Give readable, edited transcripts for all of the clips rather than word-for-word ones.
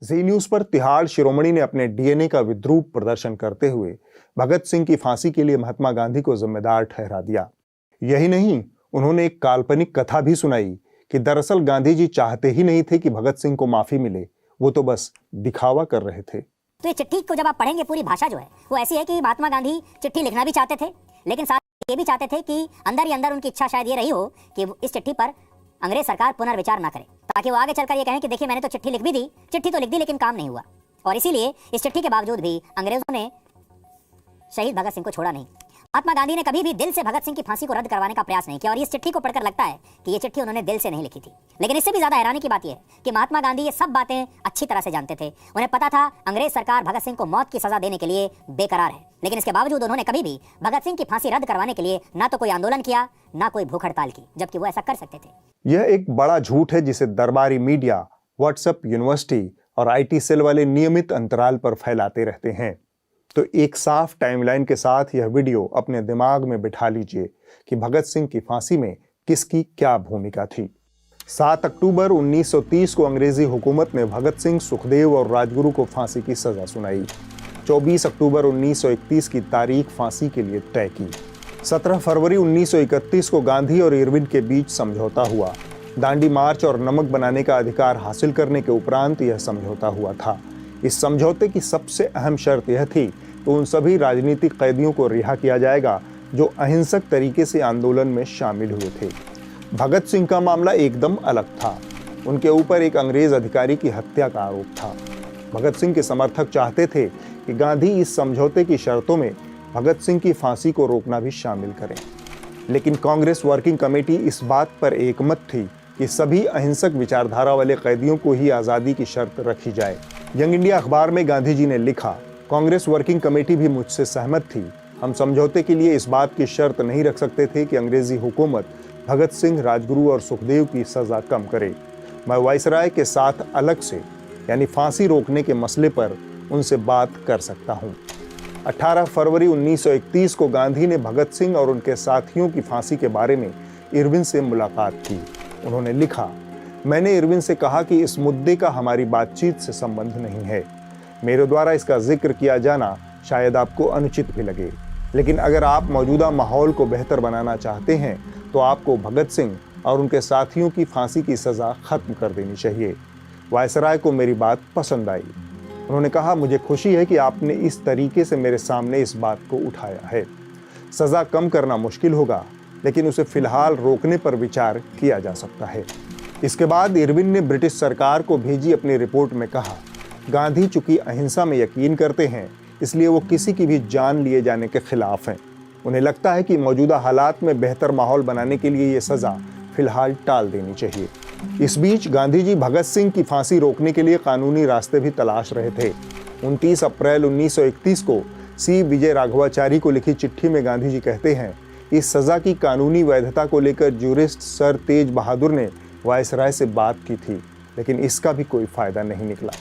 जी news पर तिहाड़ शिरोमणि ने अपने डीएनए का विद्रूप प्रदर्शन करते हुए भगत सिंह की फांसी के लिए महात्मा गांधी को जिम्मेदार ठहरा दिया। यही नहीं, उन्होंने एक काल्पनिक कथा भी सुनाई कि दरअसल गांधी जी चाहते ही नहीं थे कि भगत सिंह को माफी मिले, वो तो बस दिखावा कर रहे थे। तो ये चिट्ठी को जब आप पढ़ेंगे, पूरी भाषा जो है वो ऐसी है कि महात्मा गांधी चिट्ठी लिखना भी चाहते थे, लेकिन साथ ये भी चाहते थे कि अंदर ही अंदर उनकी इच्छा शायद ये रही हो कि इस चिट्ठी पर अंग्रेज सरकार पुनर्विचार ना करे, ताकि वो आगे चलकर ये कहें कि देखिए मैंने तो चिट्ठी लिख भी दी, चिट्ठी तो लिख दी लेकिन काम नहीं हुआ। और इसीलिए इस चिट्ठी के बावजूद भी अंग्रेजों ने शहीद भगत सिंह को छोड़ा नहीं। महात्मा गांधी ने कभी भी दिल से भगत सिंह की फांसी को रद्द करवाने का प्रयास नहीं किया, और इस चिट्ठी को पढ़कर लगता है कि ये चिट्ठी उन्होंने दिल से नहीं लिखी थी। लेकिन इससे भी ज्यादा हैरानी की बात यह है कि महात्मा गांधी ये सब बातें अच्छी तरह से जानते थे। उन्हें पता था अंग्रेज सरकार भगत सिंह को मौत की सजा देने के लिए बेकरार है, लेकिन इसके बावजूद उन्होंने कभी भी भगत सिंह की फांसी रद्द करवाने के लिए ना तो कोई आंदोलन किया, ना कोई भूख हड़ताल की, जबकि वो ऐसा कर सकते थे। यह एक बड़ा झूठ है जिसे दरबारी मीडिया, व्हाट्सएप यूनिवर्सिटी और आईटी सेल वाले नियमित अंतराल पर फैलाते रहते हैं। तो एक साफ टाइमलाइन के साथ यह वीडियो अपने दिमाग में बिठा लीजिए कि भगत सिंह की फांसी में किसकी क्या भूमिका थी। 7 अक्टूबर 1930 को अंग्रेजी हुकूमत ने भगत सिंह, सुखदेव और राजगुरु को फांसी की सजा सुनाई। 24 अक्टूबर 1931 की तारीख फांसी के लिए तय की। 17 फरवरी 1931 को गांधी और इरविन के बीच समझौता हुआ। दांडी मार्च और नमक बनाने का अधिकार हासिल करने के उपरांत यह समझौता हुआ था। इस समझौते की सबसे अहम शर्त यह थी कि उन सभी राजनीतिक कैदियों को रिहा किया जाएगा जो अहिंसक तरीके से आंदोलन में शामिल हुए थे। भगत सिंह का मामला एकदम अलग था। उनके ऊपर एक अंग्रेज अधिकारी की हत्या का आरोप था। भगत सिंह के समर्थक चाहते थे कि गांधी इस समझौते की शर्तों में भगत सिंह की फांसी को रोकना भी शामिल करें, लेकिन कांग्रेस वर्किंग कमेटी इस बात पर एकमत थी कि सभी अहिंसक विचारधारा वाले कैदियों को ही आज़ादी की शर्त रखी जाए। यंग इंडिया अखबार में गांधी जी ने लिखा, कांग्रेस वर्किंग कमेटी भी मुझसे सहमत थी। हम समझौते के लिए इस बात की शर्त नहीं रख सकते थे कि अंग्रेजी हुकूमत भगत सिंह, राजगुरु और सुखदेव की सजा कम करे। मैं वायसराय के साथ अलग से, यानी फांसी रोकने के मसले पर उनसे बात कर सकता हूँ। 18 फरवरी 1931 को गांधी ने भगत सिंह और उनके साथियों की फांसी के बारे में इरविन से मुलाकात की। उन्होंने लिखा, मैंने इरविन से कहा कि इस मुद्दे का हमारी बातचीत से संबंध नहीं है। मेरे द्वारा इसका जिक्र किया जाना शायद आपको अनुचित भी लगे, लेकिन अगर आप मौजूदा माहौल को बेहतर बनाना चाहते हैं तो आपको भगत सिंह और उनके साथियों की फांसी की सज़ा खत्म कर देनी चाहिए। वायसराय को मेरी बात पसंद आई। उन्होंने कहा, मुझे खुशी है कि आपने इस तरीके से मेरे सामने इस बात को उठाया है। सज़ा कम करना मुश्किल होगा, लेकिन उसे फिलहाल रोकने पर विचार किया जा सकता है। इसके बाद इरविन ने ब्रिटिश सरकार को भेजी अपनी रिपोर्ट में कहा, गांधी चूंकि अहिंसा में यकीन करते हैं, इसलिए वो किसी की भी जान लिए जाने के खिलाफ हैं। उन्हें लगता है कि मौजूदा हालात में बेहतर माहौल बनाने के लिए ये सज़ा फिलहाल टाल देनी चाहिए। इस बीच गांधी जी भगत सिंह की फांसी रोकने के लिए कानूनी रास्ते भी तलाश रहे थे। 29 अप्रैल 1931 को सी विजय राघवाचारी को लिखी चिट्ठी में गांधी जी कहते हैं, इस सज़ा की कानूनी वैधता को लेकर जूरिस्ट सर तेज बहादुर ने वायसराय से बात की थी, लेकिन इसका भी कोई फायदा नहीं निकला।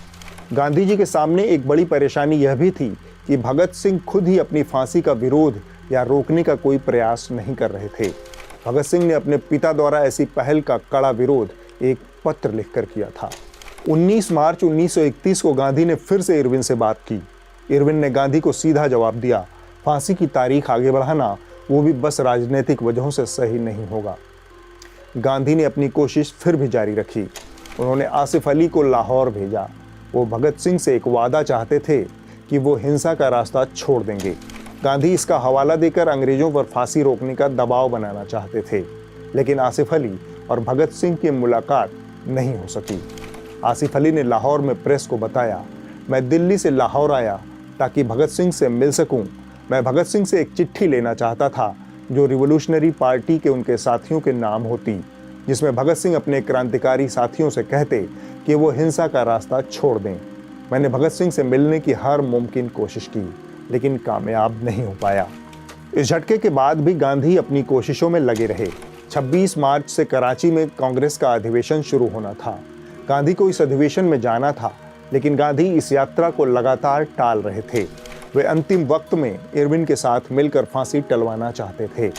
गांधी जी के सामने एक बड़ी परेशानी यह भी थी कि भगत सिंह खुद ही अपनी फांसी का विरोध या रोकने का कोई प्रयास नहीं कर रहे थे। भगत सिंह ने अपने पिता द्वारा ऐसी पहल का कड़ा विरोध एक पत्र लिखकर किया था। 19 मार्च 1931 को गांधी ने फिर से इरविन से बात की। इरविन ने गांधी को सीधा जवाब दिया, फांसी की तारीख आगे बढ़ाना, वो भी बस राजनीतिक वजहों से सही नहीं होगा। गांधी ने अपनी कोशिश फिर भी जारी रखी। उन्होंने आसिफ अली को लाहौर भेजा। वो भगत सिंह से एक वादा चाहते थे कि वो हिंसा का रास्ता छोड़ देंगे। गांधी इसका हवाला देकर अंग्रेजों पर फांसी रोकने का दबाव बनाना चाहते थे, लेकिन आसिफ अली और भगत सिंह की मुलाकात नहीं हो सकी। आसिफ अली ने लाहौर में प्रेस को बताया, मैं दिल्ली से लाहौर आया ताकि भगत सिंह से मिल सकूं। मैं भगत सिंह से एक चिट्ठी लेना चाहता था जो रिवोल्यूशनरी पार्टी के उनके साथियों के नाम होती, जिसमें भगत सिंह अपने क्रांतिकारी साथियों से कहते कि वो हिंसा का रास्ता छोड़ दें। मैंने भगत सिंह से मिलने की हर मुमकिन कोशिश की, लेकिन कामयाब नहीं हो पाया। इस झटके के बाद भी गांधी अपनी कोशिशों में लगे रहे। 26 मार्च से कराची में कांग्रेस का अधिवेशन शुरू होना था। गांधी को इस अधिवेशन में जाना था, लेकिन गांधी इस यात्रा को लगातार टाल रहे थे। वे अंतिम वक्त में इरविन के साथ मिलकर फांसी टलवाना चाहते थे।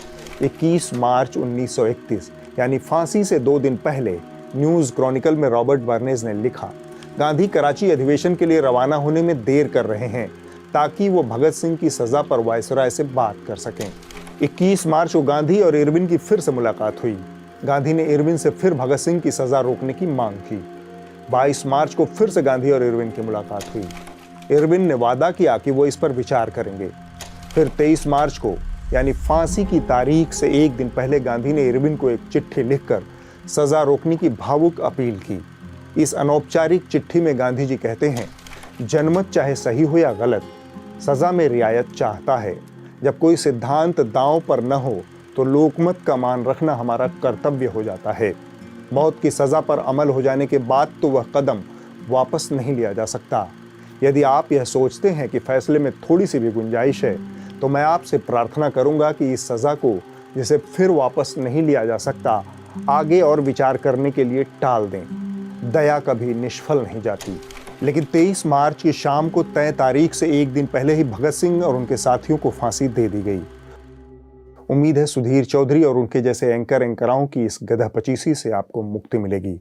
21 मार्च 1931 यानी फांसी से 2 दिन पहले न्यूज़ क्रॉनिकल में रॉबर्ट बर्नेज ने लिखा, गांधी कराची अधिवेशन के लिए रवाना होने में देर कर रहे हैं ताकि वो भगत सिंह की सजा पर वायसराय से बात कर सकें। 21 मार्च को गांधी और इरविन की फिर से मुलाकात हुई। गांधी ने इरविन से फिर भगत सिंह की सजा रोकने की मांग की। 22 मार्च को फिर से गांधी और इरविन की मुलाकात हुई। इरविन ने वादा किया कि वो इस पर विचार करेंगे। फिर 23 मार्च को यानी फांसी की तारीख से एक दिन पहले गांधी ने इरविन को एक चिट्ठी लिखकर सजा रोकने की भावुक अपील की। इस अनौपचारिक चिट्ठी में गांधी जी कहते हैं, जनमत चाहे सही हो या गलत, सजा में रियायत चाहता है। जब कोई सिद्धांत दांव पर न हो तो लोकमत का मान रखना हमारा कर्तव्य हो जाता है। मौत की सजा पर अमल हो जाने के बाद तो वह कदम वापस नहीं लिया जा सकता। यदि आप यह सोचते हैं कि फैसले में थोड़ी सी भी गुंजाइश है तो मैं आपसे प्रार्थना करूंगा कि इस सजा को, जिसे फिर वापस नहीं लिया जा सकता, आगे और विचार करने के लिए टाल दें। दया कभी निष्फल नहीं जाती। लेकिन 23 मार्च की शाम को तय तारीख से एक दिन पहले ही भगत सिंह और उनके साथियों को फांसी दे दी गई। उम्मीद है सुधीर चौधरी और उनके जैसे एंकराओं की इस गधा पचीसी से आपको मुक्ति मिलेगी।